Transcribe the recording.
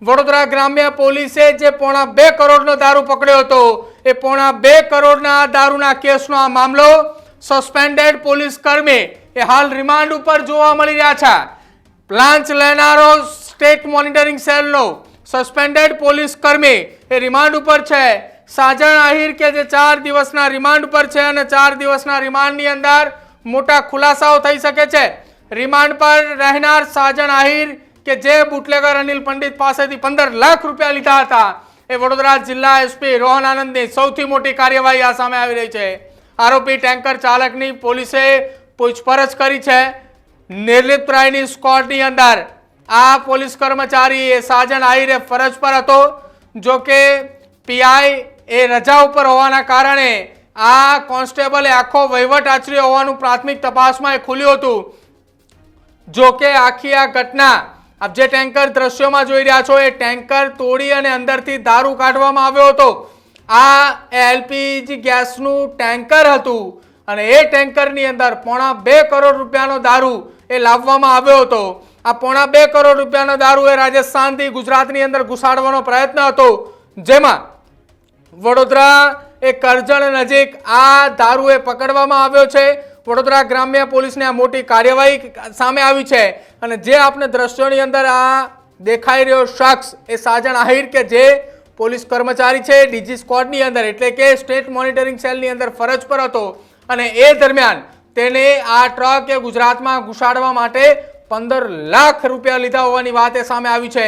વડોદરા ગ્રામ્ય પોલીસે જે પોણા 2 કરોડનો દારૂ પકડ્યો હતો એ પોણા 2 કરોડના દારૂના કેસનો આ મામલો સસ્પેન્ડેડ પોલીસ કર્મી એ હાલ રિમાન્ડ ઉપર જોવા મળી રહ્યા છે। પ્લાન્ચ લેનારો સ્ટેટ મોનિટરિંગ સેલનો સસ્પેન્ડેડ પોલીસ કર્મી એ રિમાન્ડ ઉપર છે। સાજણ આહિર કે જે 4 દિવસના રિમાન્ડ પર છે અને 4 દિવસના રિમાન્ડની અંદર મોટા ખુલાસાઓ થઈ શકે છે। રિમાન્ડ પર રહેનાર સાજણ આહિર કે જે બુટલેગર અનિલ પંડિત પાસેથી 15 લાખ રૂપિયા લીધા હતા એ વડોદરા જિલ્લા એસપી રોહન આનંદની સૌથી મોટી કાર્યવાહી આ સામે આવી રહી છે। આરોપી ટેન્કર ચાલકની પોલીસે પૂછપરછ કરી છે। નિર્લિપ્તરાયની સ્કોડની અંદર આ પોલીસ કર્મચારી એ સાજણ આહિરે ફરજ પર હતો, જો કે પીઆઈ એ રજા ઉપર હોવાના કારણે આ કોન્સ્ટેબલે આખો વહીવટ આચર્યો હોવાનું પ્રાથમિક તપાસમાં એ ખુલ્યું હતું। જો કે આખી આ ઘટના આપ જે ટેન્કર દ્રશ્યોમાં જોઈ રહ્યા છો એ ટેન્કર તોડી અને અંદરથી દારૂ કાઢવામાં આવ્યો હતો। આ એલપીજી ગેસનું ટેન્કર હતું અને એ ટેન્કરની અંદર પોણા 2 કરોડ રૂપિયાનો દારૂ એ લાવવામાં આવ્યો હતો। આ પોણા 2 કરોડ રૂપિયાનો દારૂ એ રાજસ્થાનથી ગુજરાતની અંદર ઘુસાડવાનો પ્રયત્ન હતો, જેમાં વડોદરા એ કરજણ નજીક આ દારૂ એ પકડવામાં આવ્યો છે। વડોદરા ગ્રામ્ય પોલીસને આ મોટી કાર્યવાહી સામે આવી છે અને જે આપણે દ્રશ્યોની અંદર આ દેખાઈ રહ્યો શખ્સ એ સાજણ આહિર કે જે પોલીસ કર્મચારી છે ડીજી સ્ક્વોડની અંદર એટલે કે સ્ટેટ મોનિટરિંગ સેલની અંદર ફરજ પર હતો અને એ દરમિયાન તેને આ ટ્રક એ ગુજરાતમાં ઘુસાડવા માટે 15 લાખ રૂપિયા લીધા હોવાની વાત એ સામે આવી છે।